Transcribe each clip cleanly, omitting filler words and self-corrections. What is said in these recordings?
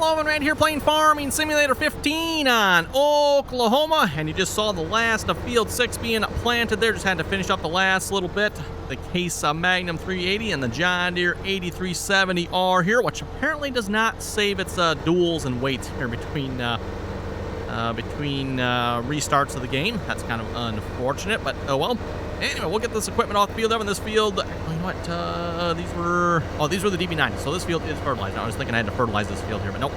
Logan right here playing Farming Simulator 15 on Oklahoma, and you just saw the last of Field 6 being planted there. Just had to finish up the last little bit. The Case Magnum 380 and the John Deere 8370R here, which apparently does not save its duels and weights here between restarts of the game. That's kind of unfortunate, but oh well. Anyway, we'll get this equipment off the field. Over in this field, you know what? These were the DB90. So this field is fertilized. I was thinking I had to fertilize this field here, but nope.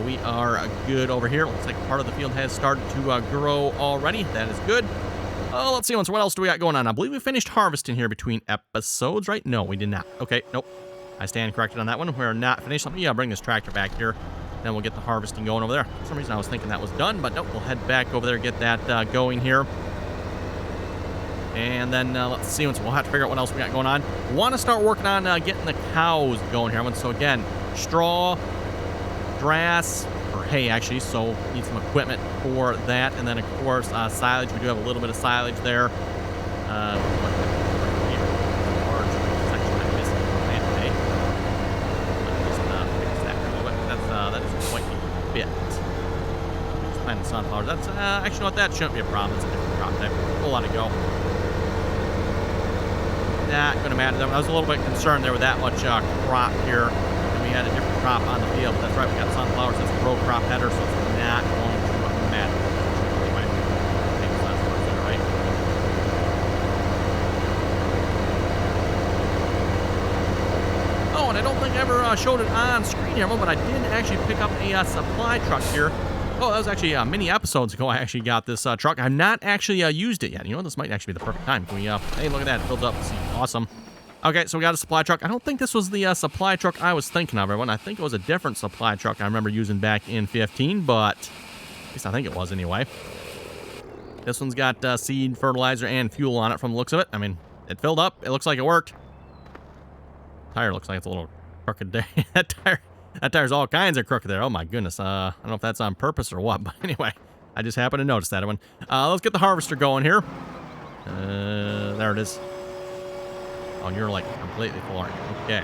We are good over here. Looks like part of the field has started to grow already. That is good. Let's see. So what else do we got going on? I believe we finished harvesting here between episodes, right? No, we did not. Okay, nope. I stand corrected on that one. We're not finished. Let me bring this tractor back here. Then we'll get the harvesting going over there. For some reason I was thinking that was done, but nope. We'll head back over there, get that going here. And then let's see, so we'll have to figure out what else we got going on. Want to start working on getting the cows going here. So again, straw, grass, or hay actually, so need some equipment for that. And then of course silage. We do have a little bit of silage there. That is quite a bit. Just planting sunflowers. That's actually not that shouldn't be a problem. It's a different crop type. We'll let it go. Not going to matter. I was a little bit concerned there with that much crop here, and we had a different crop on the field. But that's right, we got sunflowers. That's a row crop header, so it's not going to matter. Anyway, maybe sunflowers there, right? Oh, and I don't think I ever showed it on screen here, but I did actually pick up a supply truck here. Oh, that was actually many episodes ago I actually got this truck. I've not actually used it yet. You know, this might actually be the perfect time. Can we, hey, look at that. It builds up. See, awesome. Okay, so we got a supply truck. I don't think this was the supply truck I was thinking of, everyone. I think it was a different supply truck I remember using back in 15, but at least I think it was anyway. This one's got seed, fertilizer, and fuel on it from the looks of it. I mean, it filled up. It looks like it worked. Tire looks like it's a little crooked there. That tire's all kinds of crooked there. Oh my goodness. I don't know if that's on purpose or what, but anyway, I just happened to notice that one. Let's get the harvester going here. There it is. Oh, you're like completely full, aren't you? Okay.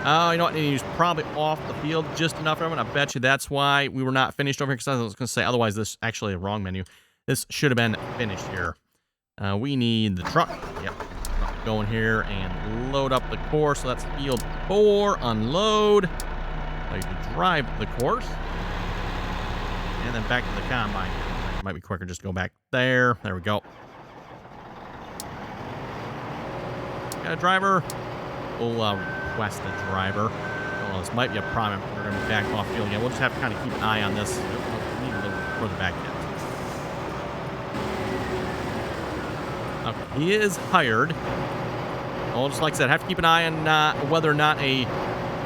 Oh, you know what? He's probably off the field just enough, everyone. I bet you that's why we were not finished over here, because I was going to say, otherwise, this actually a wrong menu. This should have been finished here. We need the truck. Yep. Going here and load up the course. So that's field 4. Unload. Now you can drive the course. And then back to the combine. Might be quicker just to go back there. There we go. Got a driver. We'll request a driver. Oh, this might be a problem. We're going to be back off field again. We'll just have to kind of keep an eye on this. We need a little further back yet. Okay, he is hired. Well, just like I said, I have to keep an eye on whether or not a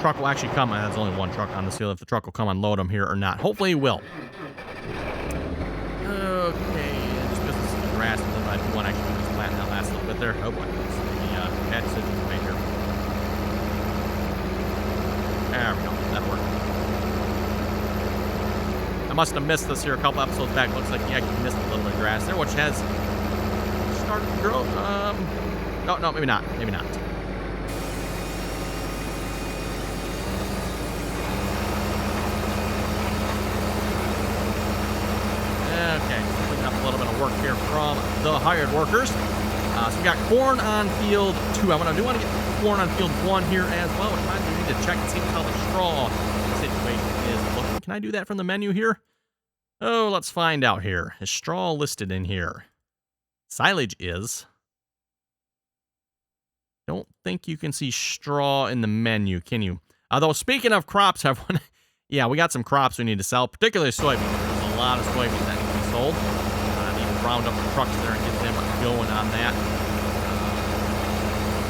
truck will actually come. There's only one truck on this field. If the truck will come unload them here or not. Hopefully he will. Okay, just because this is the grass, and then I do want to actually just flatten that last little bit there. Oh boy, the bad decision to make here. There we go. That worked. I must have missed this here a couple episodes back. Looks like he actually missed a little bit of grass there, which has started to grow. No, maybe not. Maybe not. Okay, picking up a little bit of work here from the hired workers. So we got corn on field 2. I do want to get corn on field 1 here as well. Which means we need to check and see how the straw situation is looking. Can I do that from the menu here? Oh, let's find out here. Is straw listed in here? Silage is. Don't think you can see straw in the menu, can you? Although, speaking of crops, everyone, yeah, we got some crops we need to sell, particularly soybeans. There's a lot of soybeans that need to be sold. I need to round up the trucks there and get them going on that.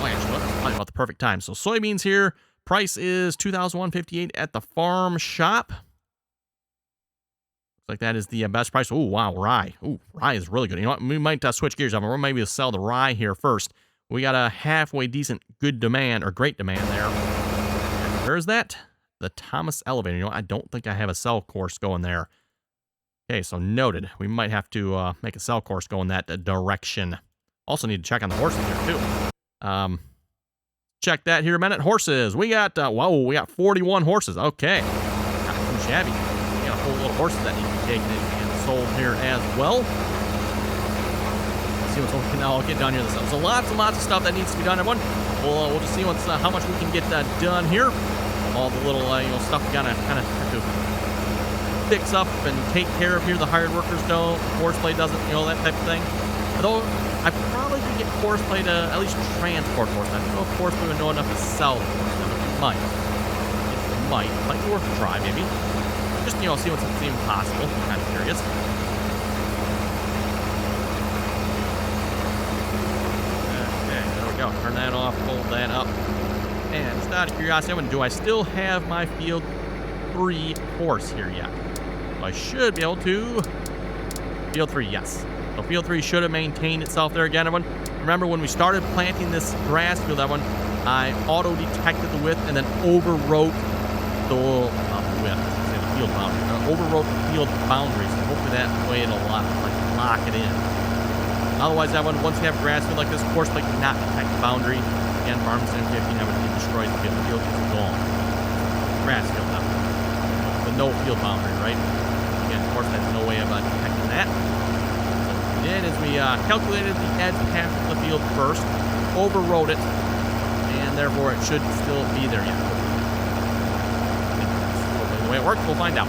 Oh, actually, that's probably about the perfect time. So, soybeans here, price is $2,158 at the farm shop. Looks like that is the best price. Oh, wow, rye. Oh, rye is really good. You know what? We might switch gears up. We're maybe sell the rye here first. We got a halfway decent good demand, or great demand there. And where is that? The Thomas Elevator. You know, I don't think I have a cell course going there. Okay, so noted. We might have to make a cell course go in that direction. Also need to check on the horses here, too. check that here a minute. Horses. We got, whoa, we got 41 horses. Okay. Not too shabby. We got a whole lot of horses that need to be taken in and sold here as well. Let's see what's over. Now I'll get down here this stuff. So lots and lots of stuff that needs to be done, everyone. We'll just see what's how much we can get done here. All the little stuff we gotta kind of have to fix up and take care of here. The hired workers don't. Horseplay doesn't. That type of thing. Although I probably could get horseplay to at least transport horses. I don't know if horseplay would know enough to sell horses. It might. It might. Might be worth a try, maybe. Just see what's even possible. I'm kind of curious. Go. Turn that off, fold that up. And just out of curiosity, do I still have my Field 3 horse here yet? So I should be able to. Field 3, yes. So Field 3 should have maintained itself there again, everyone. Remember when we started planting this grass field, everyone, I auto-detected the width and then overwrote the field boundary. Overwrote the field boundaries. So hopefully that way it'll lock it in. Otherwise, once you have grass field like this, horseplay cannot detect the boundary. Again, Farm Sim 15, it destroys the field. The field is gone. Grass field now. But no field boundary, right? Again, horseplay has no way of detecting that. So what we did is we calculated the edge half of the field first, overrode it, and therefore it should still be there yet. Hopefully the way it works, we'll find out.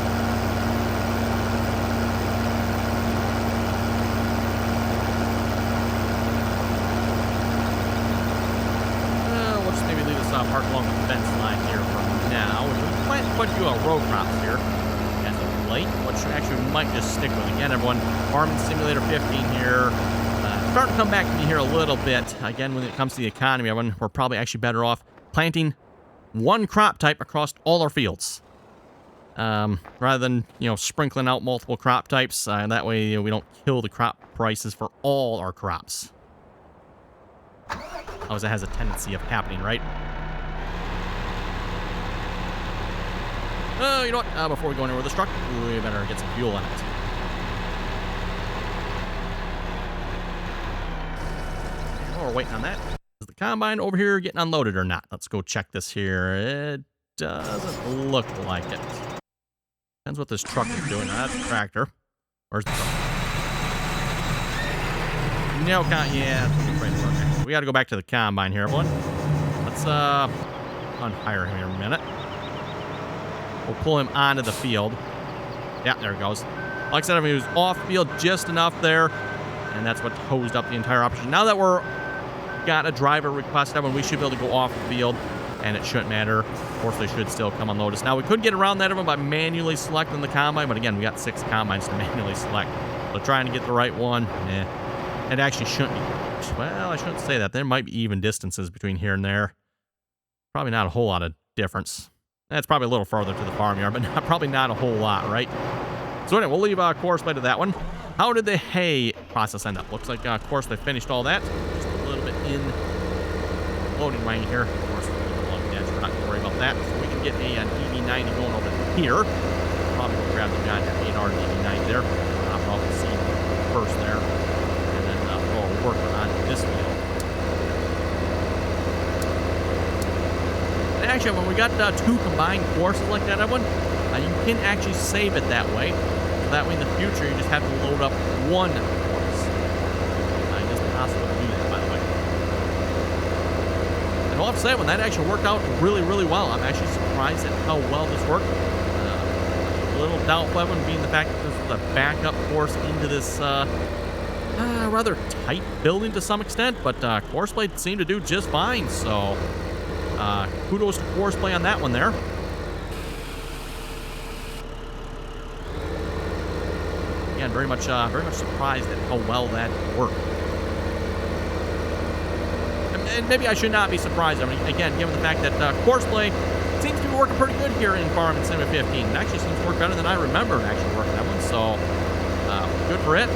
Park along the fence line here for now. We planted quite a few row crops here as of late, which actually we might just stick with. Again, everyone, Farming Simulator 15 here. Starting to come back to me here a little bit. Again, when it comes to the economy, everyone, we're probably actually better off planting one crop type across all our fields. Rather than, sprinkling out multiple crop types. That way, we don't kill the crop prices for all our crops. Always that has a tendency of happening, right? Oh, you know what? Before we go anywhere with this truck, we better get some fuel in it. While we're waiting on that, is the combine over here getting unloaded or not? Let's go check this here. It doesn't look like it. Depends what this truck is doing. Now, that's a tractor. Where's the truck? No, yeah. We got to go back to the combine here, everyone. Let's unhire him here a minute. We'll pull him onto the field. Yeah, there he goes. Like I said, he was off field just enough there, and that's what hosed up the entire operation. Now that we're got a driver request, everyone, we should be able to go off the field, and it shouldn't matter. Of course, they should still come unload us. Now, we could get around that, everyone, by manually selecting the combine, but again, we got 6 combines to manually select. So trying to get the right one, it actually shouldn't be. Well, I shouldn't say that. There might be even distances between here and there. Probably not a whole lot of difference. That's probably a little farther to the farmyard, but probably not a whole lot, right? So anyway, we'll leave Courseplay to that one. How did the hay process end up? Looks like, of course, they finished all that. Just a little bit in loading lane here. Of course, we're not going to worry about that. So we can get an E29 going over here. Probably go grab the guy here, an RDAllen there. Probably see first there. And then we'll work on this field. Actually, when we got 2 combined courses like that, everyone, you can actually save it that way. So that way in the future, you just have to load up 1 course. It is possible to do that, by the way. And I'll have to say, when that actually worked out really, really well, I'm actually surprised at how well this worked. A little doubtful, Evan, being the fact that this was a backup course into this rather tight building to some extent, but Courseplay seemed to do just fine, so... kudos to Courseplay on that one there. Again, very much surprised at how well that worked. And maybe I should not be surprised. I mean, again, given the fact that Courseplay seems to be working pretty good here in Farming Sim 15. It actually seems to work better than I remember actually working that one. So, good for it.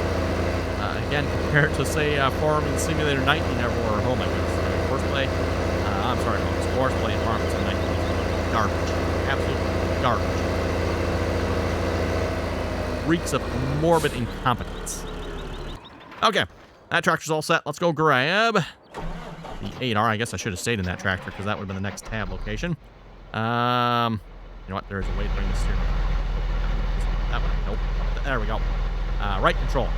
Again, compared to say Farming Simulator 19 everywhere. Oh my goodness, Courseplay. I'm sorry, folks. Courseplay and Farming Sim 19 is garbage. Absolute garbage. Reeks of morbid incompetence. Okay, that tractor's all set. Let's go grab the 8R. I guess I should have stayed in that tractor because that would have been the next tab location. You know what? There's a way to bring this here. That one. Nope. There we go. Right control.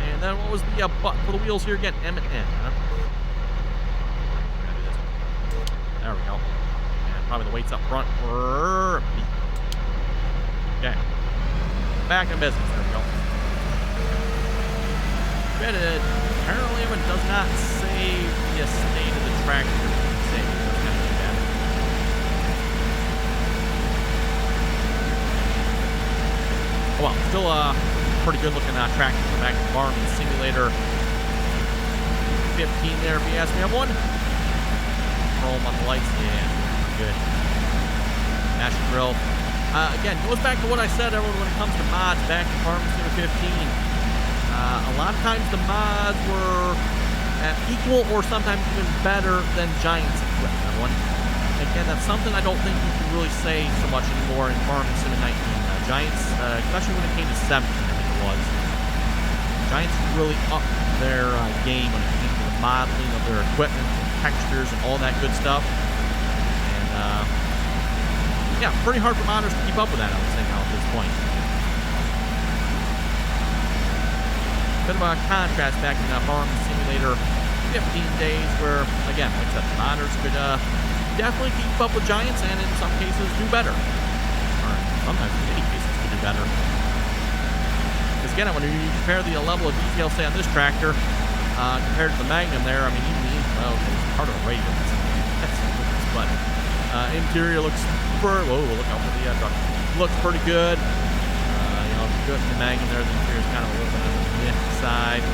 And then what was the button for the wheels here again? M and N, huh? There we go. And probably the weights up front. Okay. Back in business. There we go. Apparently it does not save the state of the tractor. Save. That's kind of too bad. Oh, well, still pretty good looking tractor. Back to Farming Simulator 15 there, if you ask me. I'm one. Chrome on the lights. Yeah, good. Master grill. Again, goes back to what I said, everyone, when it comes to mods back in Farming Simulator 15. A lot of times the mods were equal or sometimes even better than Giants equipment. Everyone. Again, that's something I don't think you can really say so much anymore in Farming Sim 19. Giants, especially when it came to 17, I think it was. Giants really upped their game when it came to the modeling of their equipment, textures, and all that good stuff. And yeah, pretty hard for modders to keep up with that, I would say now at this point. Bit of a contrast back in Farming Simulator 15 days where, again, like I said, modders could definitely keep up with Giants and in some cases do better. Or sometimes in many cases could do better. Because again, when you compare the level of detail, say, on this tractor compared to the Magnum there, I mean, even well, it's part of a radio. But interior looks super. Whoa, look out for the truck. Looks pretty good. You know, good in the Magnum there. The interior is kind of a little bit on the meh side.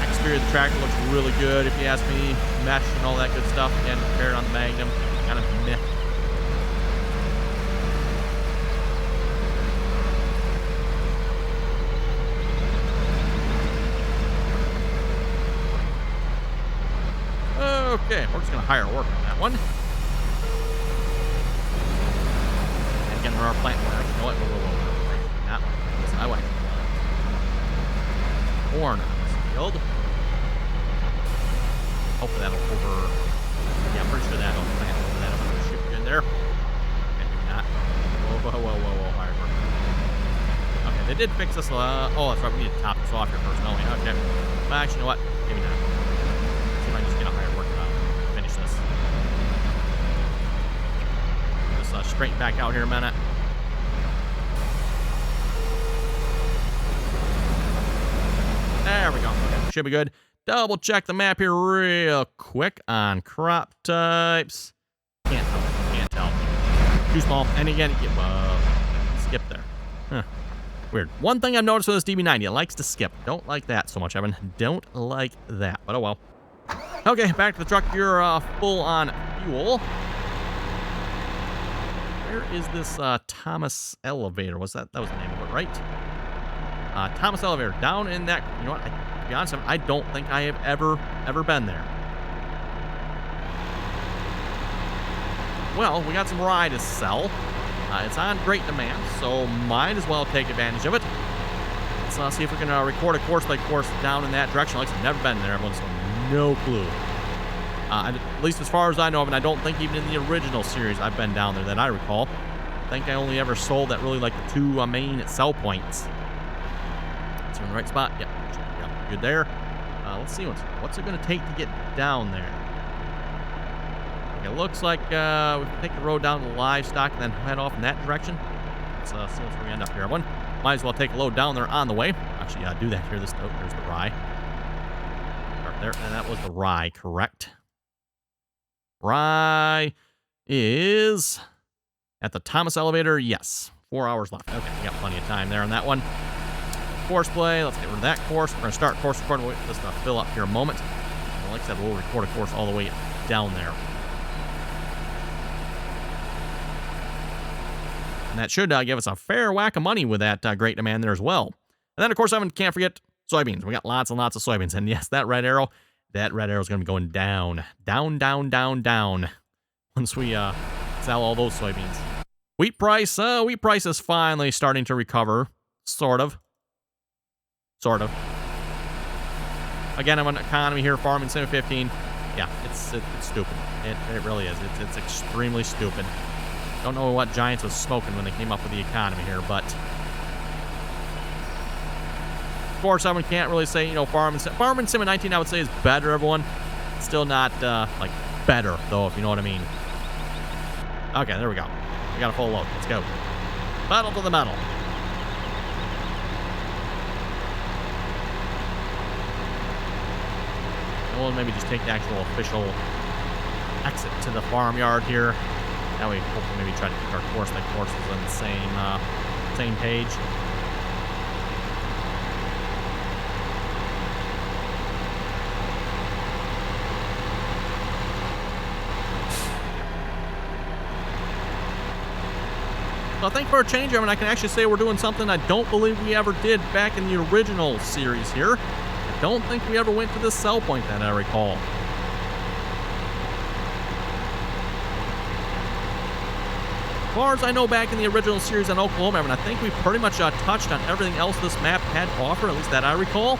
Exterior of the tractor looks really good, if you ask me. Mesh and all that good stuff. Again, compared on the Magnum, kind of meh. Okay, we're just going to hire work on that one. And again, there are plant work. You know what? Whoa. Not one. Listen, I want corn on this field. Hopefully that'll yeah, I'm pretty sure that'll plant over that. I'm going to shoot in there. Okay, maybe not. Whoa. Hire work. Okay, they did fix this. Oh, that's right. We need to top this off here first. No, okay. Well, actually, you know what? Maybe not. See if I can just get a hire work. Finish this. Just straighten back out here a minute. There we go. Okay, should be good. Double check the map here real quick on crop types. Can't tell. Too small. And again, skip there. Huh. Weird. One thing I've noticed with this DB90, it likes to skip. Don't like that so much, Evan. Don't like that. But oh well. Okay, back to the truck. You're full on fuel. Where is this Thomas elevator? That was the name of it, right? Thomas elevator down in that. You know what? To be honest, I don't think I have ever been there. Well, we got some rye to sell. It's on great demand, so might as well take advantage of it. Let's see if we can record a course like course down in that direction. Like I've never been there. Everyone's no clue. At least as far as I know of, and I don't think even in the original series I've been down there that I recall. I think I only ever sold that really like the two main sell points. It's in the right spot. Yep. Good there. Let's see what's it going to take to get down there. It looks like we can take the road down to Livestock and then head off in that direction. Let's see where we end up here, everyone. Might as well take a load down there on the way. Actually, do that here. There's the rye. Start there, and that was the rye, correct? Rye is at the Thomas elevator. Yes, 4 hours left. Okay, we got plenty of time there on that one. Course play. Let's get rid of that course. We're going to start course recording. We'll wait for this to fill up here a moment. And like I said, we'll record a course all the way down there. And that should give us a fair whack of money with that great demand there as well. And then, of course, can't forget soybeans. We got lots and lots of soybeans. And yes, that red arrow is going to be going down. Down. Once we sell all those soybeans. Wheat price is finally starting to recover. Sort of. Again, I'm on economy here, farming sim 15. Yeah, it's stupid. It really is. It's extremely stupid. Don't know what Giants was smoking when they came up with the economy here, but of course, someone can't really say, you know, farming sim 19, I would say, is better, everyone. Still not, like, better, though, if you know what I mean. Okay, there we go. We got a full load. Let's go. Pedal to the metal. We'll maybe just take the actual official exit to the farmyard here. That way, hopefully, maybe try to keep our courses on the same page. So I think for a change, I mean, I can actually say we're doing something I don't believe we ever did back in the original series here. I don't think we ever went to this sell point that I recall. As far as I know, back in the original series on Oklahoma, I mean, I think we pretty much touched on everything else this map had to offer, at least that I recall.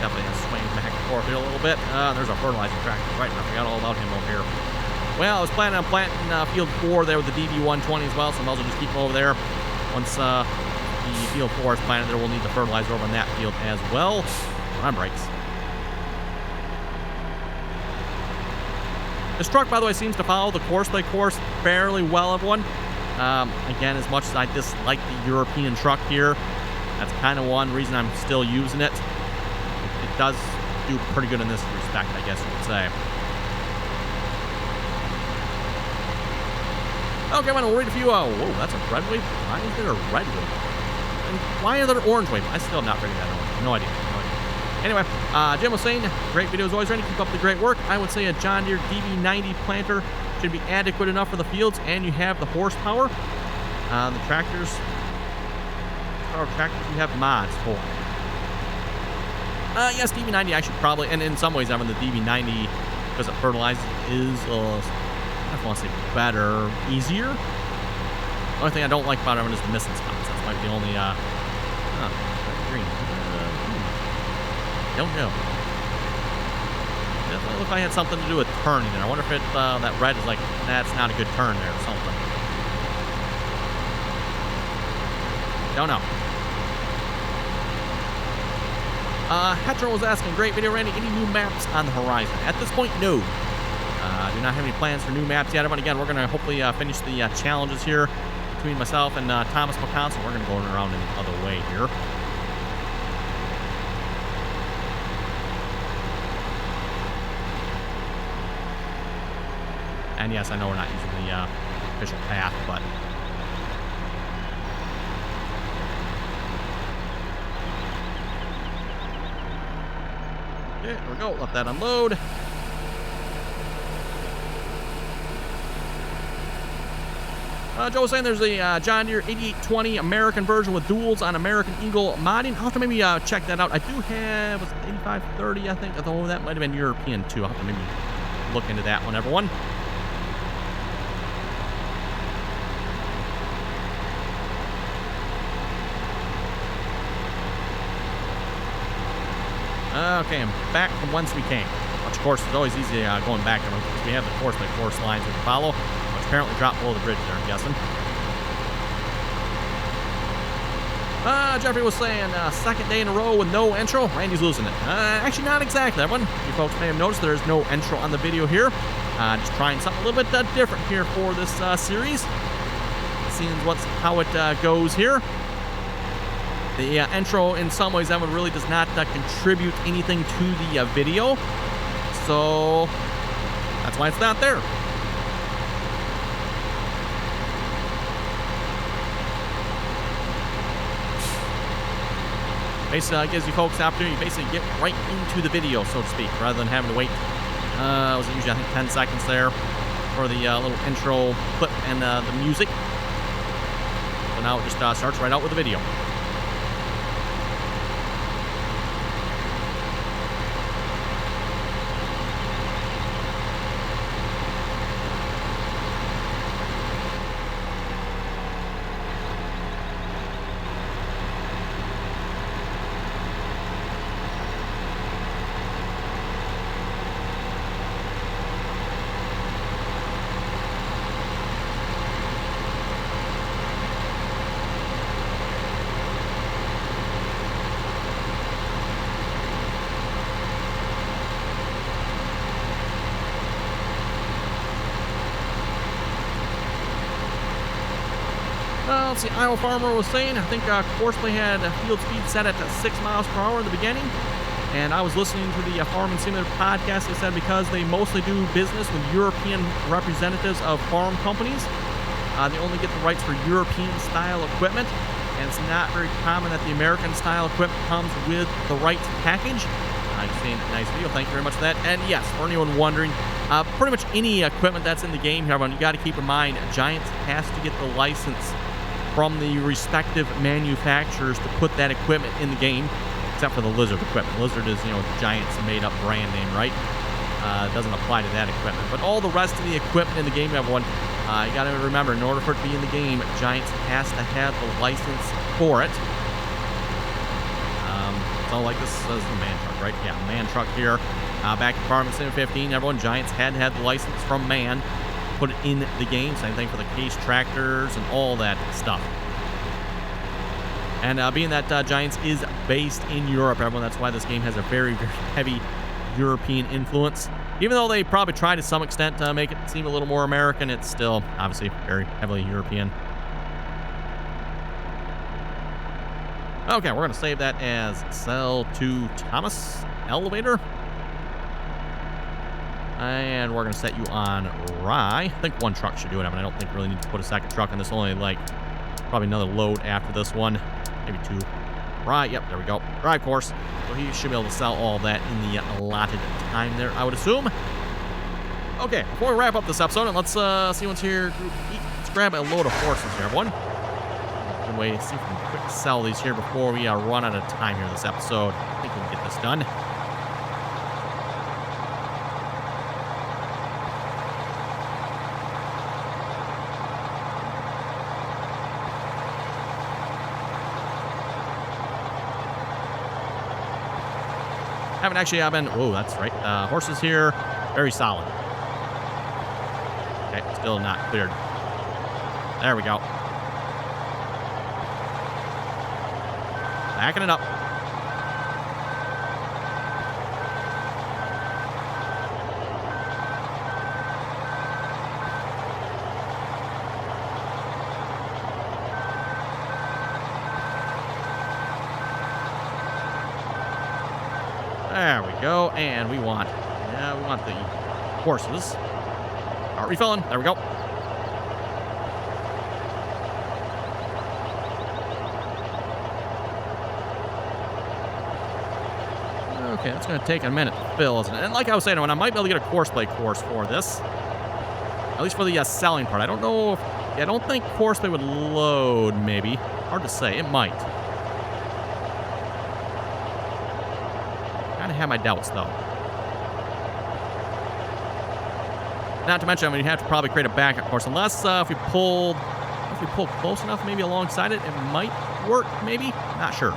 Definitely has swing back and forth here a little bit. There's a fertilizer tractor. Right, I forgot all about him over here. Well, I was planning on planting field 4 there with the DB120 as well, so I might as well just keep him over there. Once the field 4 is planted there, we'll need the fertilizer over on that field as well. On brakes. This truck, by the way, seems to follow the course-by course fairly well, everyone. Again, as much as I dislike the European truck here, that's kind of one reason I'm still using it. It does do pretty good in this respect, I guess you could say. Okay, I'm going to read a few. Whoa, that's a red wave? Why is there a red wave? And why are there orange wave? I still have not read that orange. No idea. Anyway, Jim was saying, great video as always, Randy. Keep up the great work. I would say a John Deere DB90 planter should be adequate enough for the fields, and you have the horsepower. The tractors you have mods for. Yes, DB90 actually probably, and in some ways, I mean, the DB90, because it fertilizes, is, I don't want to say better, easier. The only thing I don't like about it is the missing spots. That's might be the only, green. Don't know. Definitely look like I had something to do with turning there. I wonder if it, that red is like, that's not a good turn there or something. Don't know. Hetero was asking, great video, Randy. Any new maps on the horizon? At this point, no. Do not have any plans for new maps yet. But again, we're going to hopefully finish the challenges here between myself and Thomas McConnell. We're going to go around in the other way here. And yes, I know we're not using the official path, but okay, there we go. Let that unload. Joe was saying there's a John Deere 8820 American version with duals on American Eagle modding. I'll have to maybe check that out. I do have, was it 8530, I think? Although that might have been European too. I'll have to maybe look into that one, everyone. Okay, I'm back from whence we came. Which, of course, is always easy going back because we have the course-by-course lines we can follow, which apparently dropped below the bridge there, I'm guessing. Jeffrey was saying, second day in a row with no intro. Randy's losing it. Actually, not exactly, everyone. You folks may have noticed there's no intro on the video here. Just trying something a little bit different here for this series. Seeing how it goes here. The intro, in some ways, that one really does not contribute anything to the video. So, that's why it's not there. Basically, gives you folks the opportunity to basically get right into the video, so to speak, rather than having to wait, was it usually, I think, 10 seconds there for the little intro clip and the music. So now it just starts right out with the video. let's see, Iowa Farmer was saying, I think Horseplay had field speed set at 6 miles per hour in the beginning. And I was listening to the Farm and Simulator podcast. They said because they mostly do business with European representatives of farm companies, they only get the rights for European-style equipment. And it's not very common that the American-style equipment comes with the right package. Nice video. Thank you very much for that. And yes, for anyone wondering, pretty much any equipment that's in the game here, you got to keep in mind, Giants has to get the license from the respective manufacturers to put that equipment in the game, except for the Lizard equipment. Lizard is, Giants' made-up brand name, right? It doesn't apply to that equipment. But all the rest of the equipment in the game, everyone, you got to remember, in order for it to be in the game, Giants has to have the license for it. So like this is the man truck, right? Yeah, man truck here. Back in Farm Sim 15, everyone, Giants had the license from man, put it in the game. Same thing for the case tractors and all that stuff. And being that Giants is based in Europe, everyone, that's why this game has a very, very heavy European influence. Even though they probably try to some extent to make it seem a little more American, it's still obviously very heavily European. Okay, we're going to save that as sell to Thomas elevator. And we're going to set you on rye. I think one truck should do it. I don't think we really need to put a second truck on this. Only probably another load after this one. Maybe two. Rye, yep, there we go. Rye course. So he should be able to sell all that in the allotted time there, I would assume. Okay, before we wrap up this episode, let's see what's here. Group E. Let's grab a load of horses here, everyone. Good way to see if we can quick sell these here before we run out of time here this episode. I think we can get this done. Haven't actually been... Oh, that's right. Horses here, very solid. Okay, still not cleared. There we go. Backing it up. There we go, and we want the horses. Are refilling? There we go. Okay, that's going to take a minute to fill, isn't it? And like I was saying, I might be able to get a Horseplay course for this, at least for the selling part. I don't know if I don't think Horseplay would load. Maybe hard to say. It might. Have my doubts though. Not to mention, you have to probably create a backup course, unless if we pull close enough, maybe alongside it, it might work. Maybe, not sure.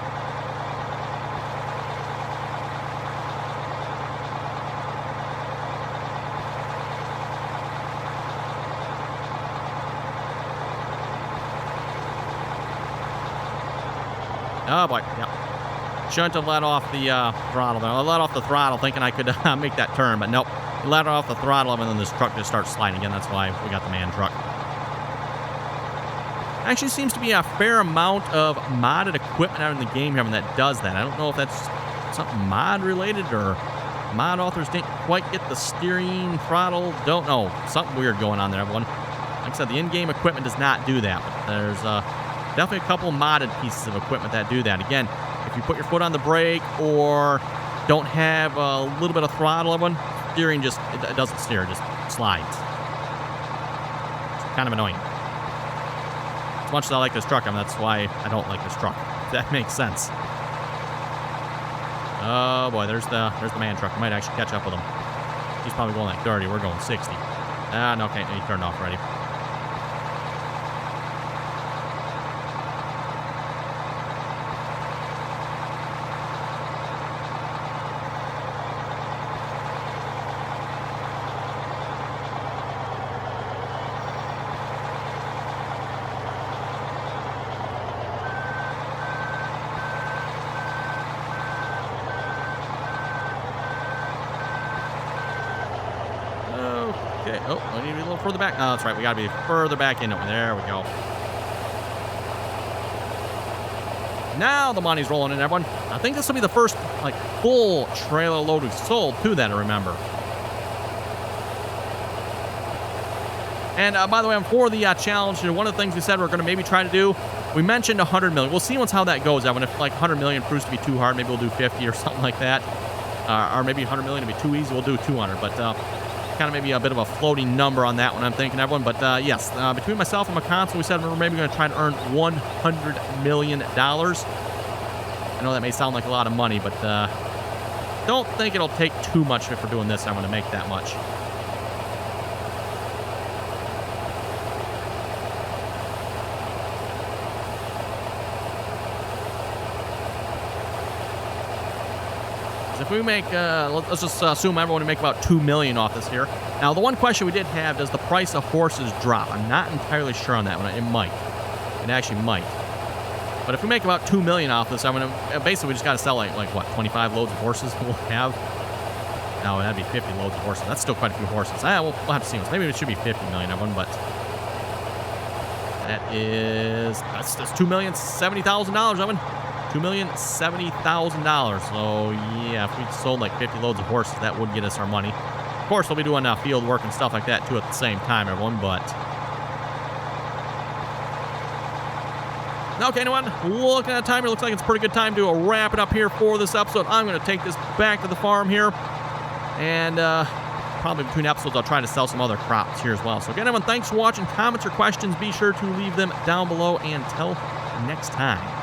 Oh boy, yep. Shouldn't have let off the throttle there. I let off the throttle thinking I could make that turn, but nope. Let off the throttle and then this truck just starts sliding again. That's why we got the man truck. Actually seems to be a fair amount of modded equipment out in the game here that does that. I don't know if that's something mod related or mod authors didn't quite get the steering throttle. Don't know. Something weird going on there, everyone. Like I said, the in-game equipment does not do that, but there's definitely a couple modded pieces of equipment that do that. Again, if you put your foot on the brake or don't have a little bit of throttle, everyone, steering just, it doesn't steer, it just slides. It's kind of annoying. As much as I like this truck, that's why I don't like this truck. If that makes sense. Oh boy, there's the man truck. I might actually catch up with him. He's probably going like 30. We're going 60. No, okay, he turned off already. Okay, oh, I need to be a little further back. Oh, that's right, we gotta be further back into it. There we go. Now the money's rolling in, everyone. I think this will be the first, like, full trailer load we've sold, too, that I remember. And, by the way, for the challenge, one of the things we said we're going to maybe try to do, we mentioned 100 million. We'll see once how that goes, Evan. If, like, 100 million proves to be too hard, maybe we'll do 50 or something like that. Or maybe 100 million to be too easy, we'll do 200. But kind of maybe a bit of a floating number on that one, I'm thinking, everyone. But, yes, between myself and my console, we said we're maybe going to try to earn $100 million. I know that may sound like a lot of money, but don't think it'll take too much if we're doing this. I'm going to make that much. If we make, let's just assume everyone to make about $2 million off this here. Now, the one question we did have, does the price of horses drop? I'm not entirely sure on that one. It might. It actually might. But if we make about $2 million off this, I'm gonna basically we just got to sell like what, 25 loads of horses we'll have. No, that'd be 50 loads of horses. That's still quite a few horses. We'll have to see. Maybe it should be 50 million of them, but that's $2,070,000, Evan. $2,070,000. So yeah, if we sold like 50 loads of horses, that would get us our money. Of course, we'll be doing field work and stuff like that too at the same time, everyone. But okay, anyone, looking at the timer, it looks like it's a pretty good time to wrap it up here for this episode. I'm going to take this back to the farm here, and probably between episodes, I'll try to sell some other crops here as well. So again, everyone, thanks for watching. Comments or questions, be sure to leave them down below. And until next time.